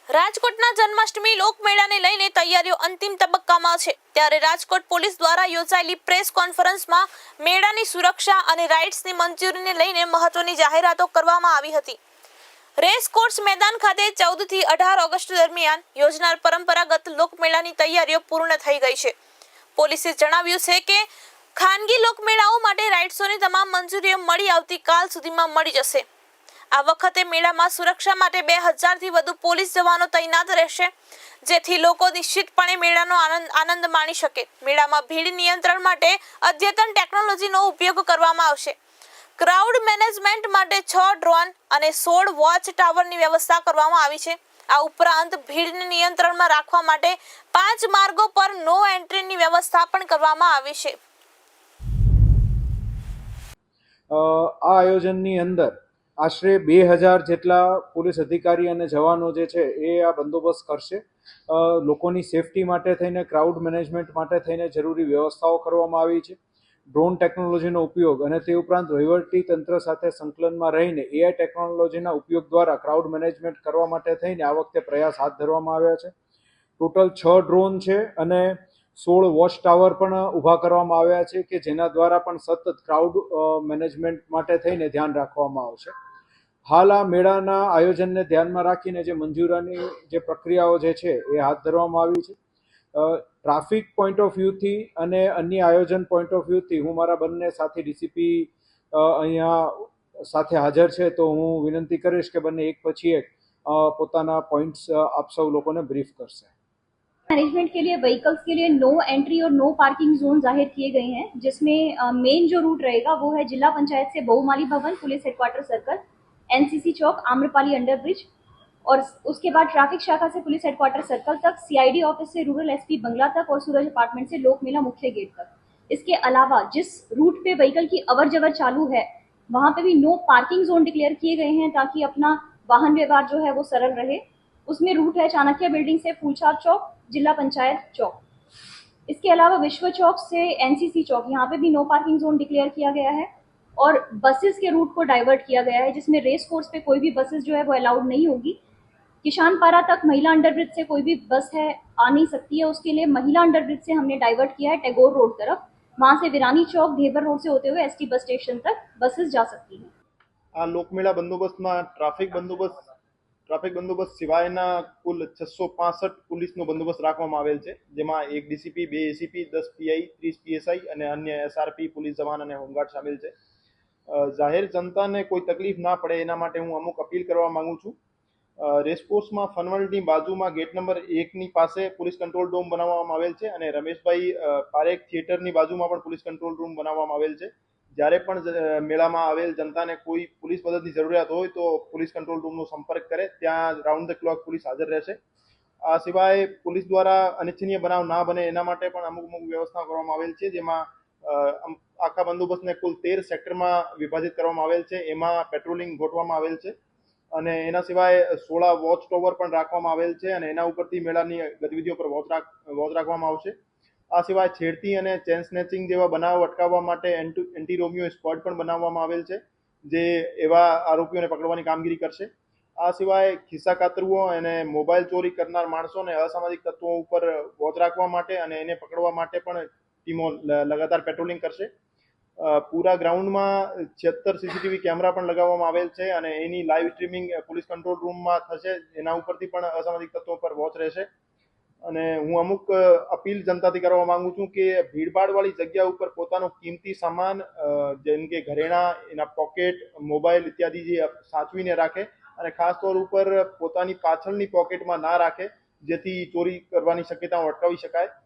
રાજકોટના જન્માષ્ટમી લોકમેળાને લઈને તૈયારીઓ અંતિમ તબક્કામાં છે, ત્યારે રાજકોટ પોલીસ દ્વારા યોજાયેલી પ્રેસ કોન્ફરન્સમાં મેળાની સુરક્ષા અને રાઇડ્સની મંજૂરીને લઈને મહત્વની જાહેરાતો કરવામાં આવી હતી। રેસ કોર્સ મેદાન ખાતે 14 થી 18 ઓગસ્ટ દરમિયાન યોજનાર પરંપરાગત લોકમેળાની તૈયારીઓ પૂર્ણ થઈ ગઈ છે। પોલીસે જણાવ્યું છે કે ખાનગી લોકમેળાઓ માટે રાઇડ્સોની તમામ મંજૂરીઓ મળી આવતીકાલ સુધીમાં મળી જશે। આ વખતે મેળામાં સુરક્ષા માટે 2000 થી વધુ પોલીસ જવાનો તૈનાત રહેશે, જેથી લોકો નિશ્ચિતપણે મેળાનો આનંદ માણી શકે। મેળામાં ભીડ નિયંત્રણ માટે અદ્યતન ટેકનોલોજીનો ઉપયોગ કરવામાં આવશે। ક્રાઉડ મેનેજમેન્ટ માટે 6 ડ્રોન અને 16 વોચ ટાવરની વ્યવસ્થા કરવામાં આવી છે। આ ઉપરાંત ભીડને નિયંત્રણમાં રાખવા માટે 5 માર્ગો પર નો એન્ટ્રીની વ્યવસ્થા પણ કરવામાં આવી છે। આ આયોજનની અંદર આશરે 2000 જેટલા પોલીસ અધિકારી અને જવાનો જે છે એ આ બંદોબસ્ત કરશે। લોકોની સેફટી માટે થઈને, ક્રાઉડ મેનેજમેન્ટ માટે થઈને જરૂરી વ્યવસ્થાઓ કરવામાં આવી છે। ડ્રોન ટેકનોલોજીનો ઉપયોગ અને તે ઉપરાંત વહીવટી તંત્ર સાથે સંકલનમાં રહીને એઆઈ ટેકનોલોજીના ઉપયોગ દ્વારા ક્રાઉડ મેનેજમેન્ટ કરવા માટે થઈને આ વખતે પ્રયાસ હાથ ધરવામાં આવ્યા છે। ટોટલ 6 ડ્રોન છે અને 16 વોચ ટાવર પણ ઊભા કરવામાં આવ્યા છે કે જેના દ્વારા પણ સતત ક્રાઉડ મેનેજમેન્ટ માટે થઈને ધ્યાન રાખવામાં આવશે। હાલ આ મેળાના આયોજનને ધ્યાનમાં રાખીને જે મંજૂરીની જે પ્રક્રિયાઓ જે છે એ હાથ ધરવામાં આવી છે। ટ્રાફિક પોઈન્ટ ઓફ વ્યૂથી અને અન્ય આયોજન પોઈન્ટ ઓફ વ્યૂથી હું મારા બંને સાથી ડીસીપી અહીંયા સાથે હાજર છે, તો હું વિનંતી કરીશ કે બંને એક પછી એક પોતાના પોइंट्स आप सब लोगों ने ब्रीफ कर से। मैनेजमेंट के लिए व्हीकल्स के लिए नो एंट्री और नो पार्किंग जोन जाहिर किए गए हैं, जिसमें मेन जो रूट रहेगा वो है जिला पंचायत से बहुमाली भवन, पुलिस हेडक्वार्टर सर्कल, एनसीसी चौक, आम्रपाली अंडरब्रिज और उसके बाद ट्रैफिक शाखा से पुलिस हेडक्वार्टर सर्कल तक, सीआईडी ऑफिस से रूरल एसपी बंगला तक और सूरज अपार्टमेंट से लोक मेला मुख्य गेट तक। इसके अलावा जिस रूट पे व्हीकल की अवर जवर चालू है वहाँ पे भी नो पार्किंग जोन डिक्लेयर किए गए हैं, ताकि अपना वाहन व्यवहार जो है वो सरल रहे। उसमें रूट है चाणक्य बिल्डिंग से फूलछाप चौक, जिला पंचायत चौक। इसके अलावा विश्व चौक से एनसीसी चौक, यहाँ पे भी नो पार्किंग जोन डिक्लेयर किया गया है और बसेस के रूट को डाइवर्ट किया गया है, जिसमें रेस कोर्स पे कोई भी बसेस जो है वो अलाउड नहीं होगी। किशानपारा तक महिला अंडरब्रिज से कोई भी बस है आ नहीं सकती है, उसके लिए महिला अंडरब्रिज से हमने डाइवर्ट किया है टैगोर रोड तरफ। वहाँ से विरानी चौक, घेबर रोड से होते हुए एसटी बस स्टेशन तक बसेस जा सकती हैं। आ लोकमेला बंदोबस्तમાં ટ્રાફિક બંદોબસ્ત સિવાયના કુલ 665 પોલીસનો બંદોબસ્ત રાખવામાં આવેલ છે, જેમાં 1 ડીસીપી, 2 એસીપી, 10 પીઆઈ, 30 પીએસઆઈ અને અન્ય એસઆરપી, પોલીસ જવાન અને હોમગાર્ડ સામેલ છે। જાહેર જનતાને કોઈ તકલીફ ના પડે એના માટે હું અમુક અપીલ કરવા માંગુ છું। રેસકોર્સમાં ફનવર્લ્ડની બાજુમાં ગેટ નંબર 1ની પાસે પોલીસ કંટ્રોલ રૂમ બનાવવામાં આવેલ છે અને રમેશભાઈ પારેખ થિયેટરની બાજુમાં પણ પોલીસ કંટ્રોલ રૂમ બનાવવામાં આવેલ છે। જ્યારે પણ મેળામાં આવેલ જનતાને કોઈ પોલીસ મદદની જરૂરિયાત હોય તો પોલીસ કંટ્રોલ રૂમનો સંપર્ક કરે, ત્યાં રાઉન્ડ ધ ક્લોક પોલીસ હાજર રહેશે। આ સિવાય પોલીસ દ્વારા અનિચ્છનીય બનાવ ના બને એના માટે પણ અમુક વ્યવસ્થા કરવામાં આવેલ છે, જેમાં આખા બંદોબસ્તને કુલ 13 સેક્ટરમાં વિભાજિત કરવામાં આવેલ છે। એમાં પેટ્રોલિંગ ગોઠવવામાં આવેલ છે અને એના સિવાય 16 વોચ ટાવર પણ રાખવામાં આવેલ છે અને એના ઉપરથી મેળાની ગતિવિધિઓ પર વોચ રાખવામાં આવશે। આ સિવાય છેડતી અને ચેન સ્નેચિંગ જેવા બનાવો અટકાવવા માટે એન્ટી રોમિયો સ્ક્વોડ પણ બનાવવામાં આવેલ છે, જે એવા આરોપીઓને પકડવાની કામગીરી કરશે। આ સિવાય ખિસ્સા કાતરુઓ અને મોબાઈલ ચોરી કરનાર માણસોને અસામાજિક તત્વો ઉપર વોચ રાખવા માટે અને એને પકડવા માટે પણ ટીમો લગાતાર પેટ્રોલિંગ કરશે। પૂરા ગ્રાઉન્ડમાં 76 સીસીટીવી કેમેરા પણ લગાવવામાં આવેલ છે અને એની લાઈવ સ્ટ્રીમિંગ પોલીસ કંટ્રોલ રૂમમાં થશે, એના ઉપરથી પણ અસામાજિક તત્વો પર વોચ રહેશે। અને હું અમુક અપીલ જનતાથી કરવા માંગુ છું કે ભીડભાડવાળી જગ્યા ઉપર પોતાનો કિંમતી સામાન જેમ કે ઘરેણા, એના પોકેટ, મોબાઈલ ઇત્યાદિ જે સાચવીને રાખે અને ખાસ તौर ઉપર પોતાની પાછળની પોકેટમાં ના રાખે, જેથી ચોરી કરવાની શક્યતાઓ અટકાવી શકાય।